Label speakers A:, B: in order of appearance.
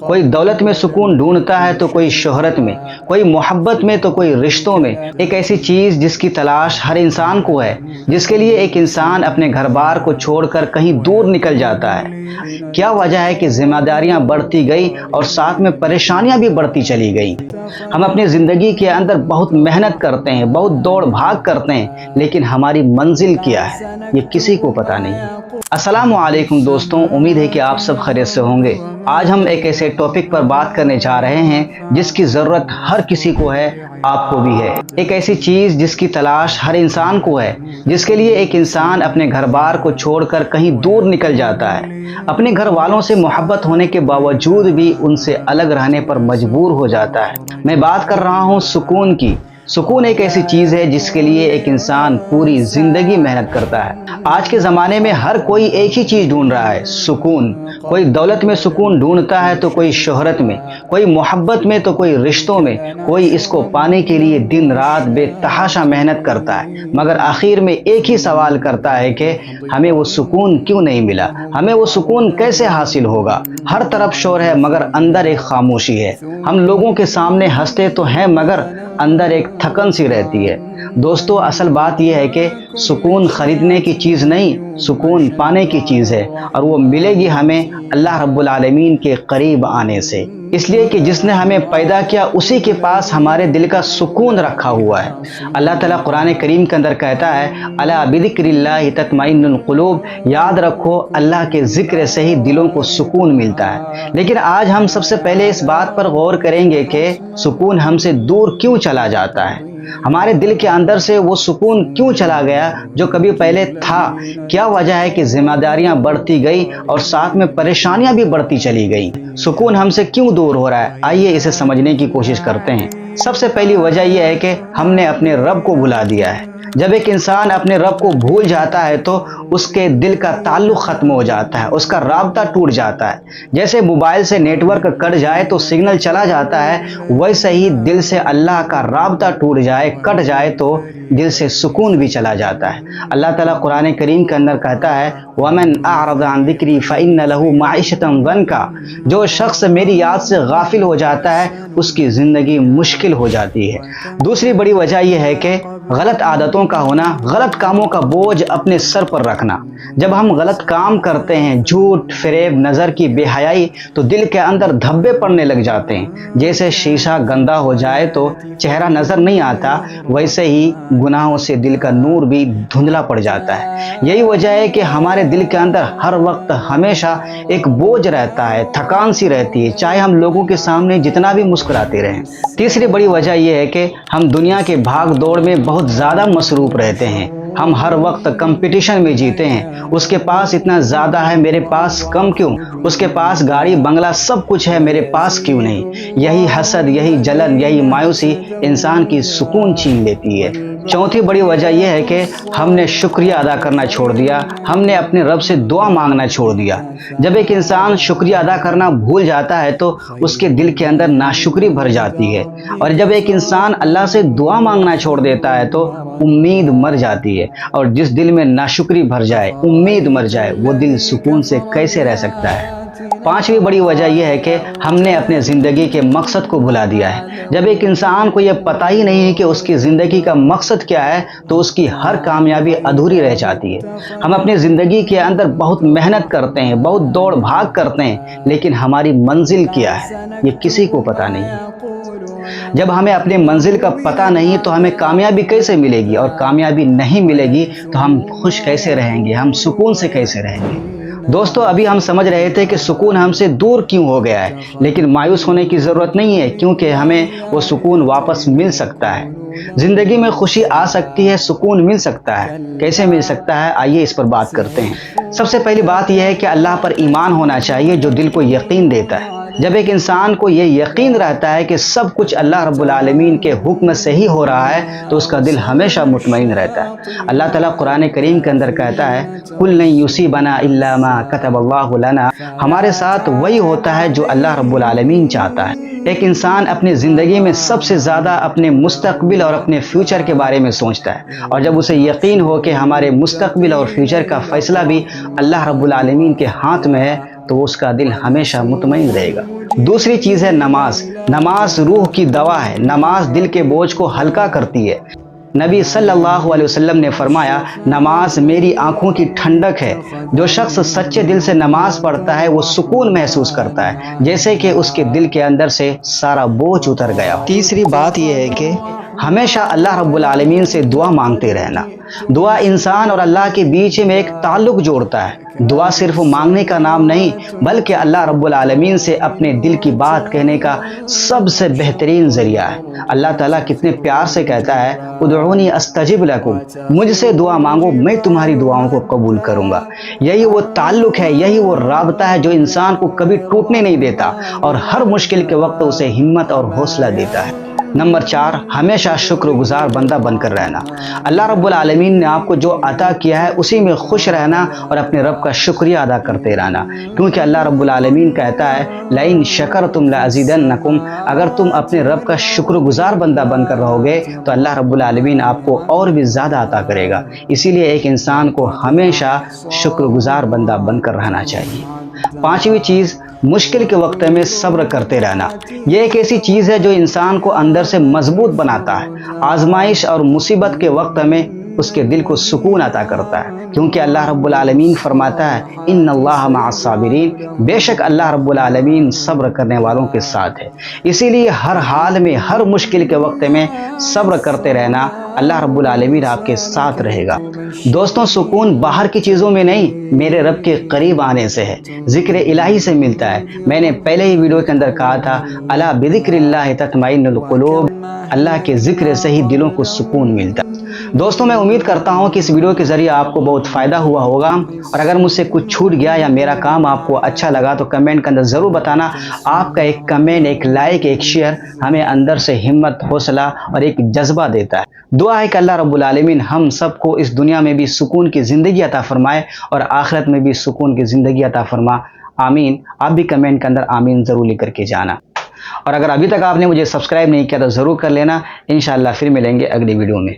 A: کوئی دولت میں سکون ڈھونڈتا ہے تو کوئی شہرت میں، کوئی محبت میں تو کوئی رشتوں میں۔ ایک ایسی چیز جس کی تلاش ہر انسان کو ہے، جس کے لیے ایک انسان اپنے گھر بار کو چھوڑ کر کہیں دور نکل جاتا ہے۔ کیا وجہ ہے کہ ذمہ داریاں بڑھتی گئی اور ساتھ میں پریشانیاں بھی بڑھتی چلی گئی؟ ہم اپنی زندگی کے اندر بہت محنت کرتے ہیں، بہت دوڑ بھاگ کرتے ہیں، لیکن ہماری منزل کیا ہے یہ کسی کو پتہ نہیں۔ السلام علیکم دوستوں، امید ہے کہ آپ سب خیریت سے ہوں گے۔ آج ہم ایک ایسے ٹاپک پر بات کرنے جا رہے ہیں جس کی ضرورت ہر کسی کو ہے، آپ کو بھی ہے۔ ایک ایسی چیز جس کی تلاش ہر انسان کو ہے، جس کے لیے ایک انسان اپنے گھر بار کو چھوڑ کر کہیں دور نکل جاتا ہے۔ اپنے گھر والوں سے محبت ہونے کے باوجود بھی ان سے الگ رہنے پر مجبور ہو جاتا ہے۔ میں بات کر رہا ہوں سکون کی۔ سکون ایک ایسی چیز ہے جس کے لیے ایک انسان پوری زندگی محنت کرتا ہے۔ آج کے زمانے میں ہر کوئی ایک ہی چیز ڈھونڈ رہا ہے، سکون۔ کوئی دولت میں سکون ڈھونڈتا ہے تو کوئی شہرت میں، کوئی محبت میں تو کوئی رشتوں میں۔ کوئی اس کو پانے کے لیے دن رات بے تحاشا محنت کرتا ہے، مگر آخر میں ایک ہی سوال کرتا ہے کہ ہمیں وہ سکون کیوں نہیں ملا، ہمیں وہ سکون کیسے حاصل ہوگا؟ ہر طرف شور ہے مگر اندر ایک خاموشی ہے۔ ہم لوگوں کے سامنے ہنستے تو ہیں مگر اندر ایک تھکن سی رہتی ہے۔ دوستو، اصل بات یہ ہے کہ سکون خریدنے کی چیز نہیں، سکون پانے کی چیز ہے، اور وہ ملے گی ہمیں اللہ رب العالمین کے قریب آنے سے۔ اس لیے کہ جس نے ہمیں پیدا کیا اسی کے پاس ہمارے دل کا سکون رکھا ہوا ہے۔ اللہ تعالیٰ قرآن کریم کے اندر کہتا ہے، الا بذکر اللہ تطمئن القلوب، یاد رکھو اللہ کے ذکر سے ہی دلوں کو سکون ملتا ہے۔ لیکن آج ہم سب سے پہلے اس بات پر غور کریں گے کہ سکون ہم سے دور کیوں چلا جاتا ہے؟ ہمارے دل کے اندر سے وہ سکون کیوں چلا گیا جو کبھی پہلے تھا؟ کیا وجہ ہے کہ ذمہ داریاں بڑھتی گئی اور ساتھ میں پریشانیاں بھی بڑھتی چلی گئی؟ سکون ہم سے کیوں دور ہو رہا ہے؟ آئیے اسے سمجھنے کی کوشش کرتے ہیں۔ سب سے پہلی وجہ یہ ہے کہ ہم نے اپنے رب کو بھلا دیا ہے۔ جب ایک انسان اپنے رب کو بھول جاتا ہے تو اس کے دل کا تعلق ختم ہو جاتا ہے، اس کا رابطہ ٹوٹ جاتا ہے۔ جیسے موبائل سے نیٹ ورک کٹ جائے تو سگنل چلا جاتا ہے، ویسے ہی دل سے اللہ کا رابطہ ٹوٹ جائے، کٹ جائے تو دل سے سکون بھی چلا جاتا ہے۔ اللہ تعالیٰ قرآن کریم کے اندر کہتا ہے، وَمَنْ أَعْرَضَ عَنْ ذِكْرِي فَإِنَّ لَهُ مَعِيشَةً ضَنْكًا، جو شخص میری یاد سے غافل ہو جاتا ہے اس کی زندگی مشکل ہو جاتی ہے۔ دوسری بڑی وجہ یہ ہے کہ غلط عادتوں کا ہونا، غلط کاموں کا بوجھ اپنے سر پر رکھنا۔ جب ہم غلط کام کرتے ہیں، جھوٹ، فریب، نظر کی بے حیائی، تو دل کے اندر دھبے پڑنے لگ جاتے ہیں۔ جیسے شیشہ گندا ہو جائے تو چہرہ نظر نہیں آتا، ویسے ہی گناہوں سے دل کا نور بھی دھندلا پڑ جاتا ہے۔ یہی وجہ ہے کہ ہمارے دل کے اندر ہر وقت ہمیشہ ایک بوجھ رہتا ہے، تھکان سی رہتی ہے، چاہے ہم لوگوں کے سامنے جتنا بھی مسکراتے رہیں۔ تیسری بڑی وجہ یہ ہے کہ ہم دنیا کے بھاگ دوڑ میں بہت زیادہ مصروف رہتے ہیں۔ ہم ہر وقت کمپٹیشن میں جیتے ہیں، اس کے پاس اتنا زیادہ ہے، میرے پاس کم کیوں؟ اس کے پاس گاڑی بنگلہ سب کچھ ہے، میرے پاس کیوں نہیں؟ یہی حسد، یہی جلن، یہی مایوسی انسان کی سکون چھین لیتی ہے۔ چوتھی بڑی وجہ یہ ہے کہ ہم نے شکریہ ادا کرنا چھوڑ دیا، ہم نے اپنے رب سے دعا مانگنا چھوڑ دیا۔ جب ایک انسان شکریہ ادا کرنا بھول جاتا ہے تو اس کے دل کے اندر ناشکری بھر جاتی ہے، اور جب ایک انسان اللہ سے دعا مانگنا چھوڑ دیتا ہے تو امید مر جاتی ہے، اور جس دل میں ناشکری بھر جائے، امید مر جائے، وہ دل سکون سے کیسے رہ سکتا ہے؟ پانچویں بڑی وجہ یہ ہے کہ ہم نے اپنے زندگی کے مقصد کو بھلا دیا ہے۔ جب ایک انسان کو یہ پتہ ہی نہیں ہے کہ اس کی زندگی کا مقصد کیا ہے تو اس کی ہر کامیابی ادھوری رہ جاتی ہے۔ ہم اپنی زندگی کے اندر بہت محنت کرتے ہیں، بہت دوڑ بھاگ کرتے ہیں، لیکن ہماری منزل کیا ہے یہ کسی کو پتہ نہیں ہے۔ جب ہمیں اپنے منزل کا پتہ نہیں تو ہمیں کامیابی کیسے ملے گی؟ اور کامیابی نہیں ملے گی تو ہم خوش کیسے رہیں گے؟ ہم سکون سے کیسے رہیں گے؟ دوستو، ابھی ہم سمجھ رہے تھے کہ سکون ہم سے دور کیوں ہو گیا ہے، لیکن مایوس ہونے کی ضرورت نہیں ہے، کیونکہ ہمیں وہ سکون واپس مل سکتا ہے۔ زندگی میں خوشی آ سکتی ہے، سکون مل سکتا ہے۔ کیسے مل سکتا ہے؟ آئیے اس پر بات کرتے ہیں۔ سب سے پہلی بات یہ ہے کہ اللہ پر ایمان ہونا چاہیے جو دل کو یقین دیتا ہے۔ جب ایک انسان کو یہ یقین رہتا ہے کہ سب کچھ اللہ رب العالمین کے حکم سے ہی ہو رہا ہے تو اس کا دل ہمیشہ مطمئن رہتا ہے۔ اللہ تعالیٰ قرآن کریم کے اندر کہتا ہے، قُلْ لَن يُصِيبَنَا إِلَّا مَا كَتَبَ اللَّهُ لَنَا، ہمارے ساتھ وہی ہوتا ہے جو اللہ رب العالمین چاہتا ہے۔ ایک انسان اپنی زندگی میں سب سے زیادہ اپنے مستقبل اور اپنے فیوچر کے بارے میں سوچتا ہے، اور جب اسے یقین ہو کہ ہمارے مستقبل اور فیوچر کا فیصلہ بھی اللہ رب العالمین کے ہاتھ میں ہے تو اس کا دل ہمیشہ مطمئن رہے گا۔ دوسری چیز ہے نماز۔ نماز روح کی دوا ہے۔ نماز دل کے بوجھ کو ہلکا کرتی ہے۔ نبی صلی اللہ علیہ وسلم نے فرمایا، نماز میری آنکھوں کی ٹھنڈک ہے۔ جو شخص سچے دل سے نماز پڑھتا ہے وہ سکون محسوس کرتا ہے، جیسے کہ اس کے دل کے اندر سے سارا بوجھ اتر گیا۔ تیسری بات یہ ہے کہ ہمیشہ اللہ رب العالمین سے دعا مانگتے رہنا۔ دعا انسان اور اللہ کے بیچ میں ایک تعلق جوڑتا ہے۔ دعا صرف مانگنے کا نام نہیں، بلکہ اللہ رب العالمین سے اپنے دل کی بات کہنے کا سب سے بہترین ذریعہ ہے۔ اللہ تعالیٰ کتنے پیار سے کہتا ہے، ادعونی استجب لکم، مجھ سے دعا مانگو، میں تمہاری دعاؤں کو قبول کروں گا۔ یہی وہ تعلق ہے، یہی وہ رابطہ ہے جو انسان کو کبھی ٹوٹنے نہیں دیتا اور ہر مشکل کے وقت اسے ہمت اور حوصلہ دیتا ہے۔ نمبر 4، ہمیشہ شکر گزار بندہ بن کر رہنا۔ اللہ رب العالمین نے آپ کو جو عطا کیا ہے اسی میں خوش رہنا اور اپنے رب کا شکریہ ادا کرتے رہنا، کیونکہ اللہ رب العالمین کہتا ہے، لئن شکرتم لازیدنکم، اگر تم اپنے رب کا شکر گزار بندہ بن کر رہو گے تو اللہ رب العالمین آپ کو اور بھی زیادہ عطا کرے گا۔ اسی لیے ایک انسان کو ہمیشہ شکر گزار بندہ بن کر رہنا چاہیے۔ پانچویں چیز، مشکل کے وقت میں صبر کرتے رہنا۔ یہ ایک ایسی چیز ہے جو انسان کو اندر سے مضبوط بناتا ہے۔ آزمائش اور مصیبت کے وقت میں اس کے دل کو سکون عطا کرتا ہے، کیونکہ اللہ رب العالمین فرماتا ہے، ان اللہ مع الصابرین، بے شک اللہ رب العالمین صبر کرنے والوں کے ساتھ ہے۔ اسی لیے ہر حال میں، ہر مشکل کے وقت میں صبر کرتے رہنا، اللہ رب العالمین آپ کے ساتھ رہے گا۔ دوستوں، سکون باہر کی چیزوں میں نہیں، میرے رب کے قریب آنے سے ہے، ذکر الہی سے ملتا ہے۔ میں نے پہلے ہی ویڈیو کے اندر کہا تھا، الا بذکر اللہ تطمئن القلوب، اللہ کے ذکر سے ہی دلوں کو سکون ملتا ہے۔ دوستوں، میں امید کرتا ہوں کہ اس ویڈیو کے ذریعے آپ کو بہت فائدہ ہوا ہوگا، اور اگر مجھ سے کچھ چھوٹ گیا یا میرا کام آپ کو اچھا لگا تو کمنٹ کے اندر ضرور بتانا۔ آپ کا ایک کمنٹ، ایک لائک، ایک شیئر ہمیں اندر سے ہمت، حوصلہ اور ایک جذبہ دیتا ہے۔ دعا ہے کہ اللہ رب العالمین ہم سب کو اس دنیا میں بھی سکون کی زندگی عطا فرمائے اور آخرت میں بھی سکون کی زندگی عطا فرما۔ آمین۔ آپ بھی کمنٹ کے اندر آمین ضرور لکھ کر کے جانا، اور اگر ابھی تک آپ نے مجھے سبسکرائب نہیں کیا تو ضرور کر لینا۔ انشاءاللہ پھر ملیں گے اگلی ویڈیو میں۔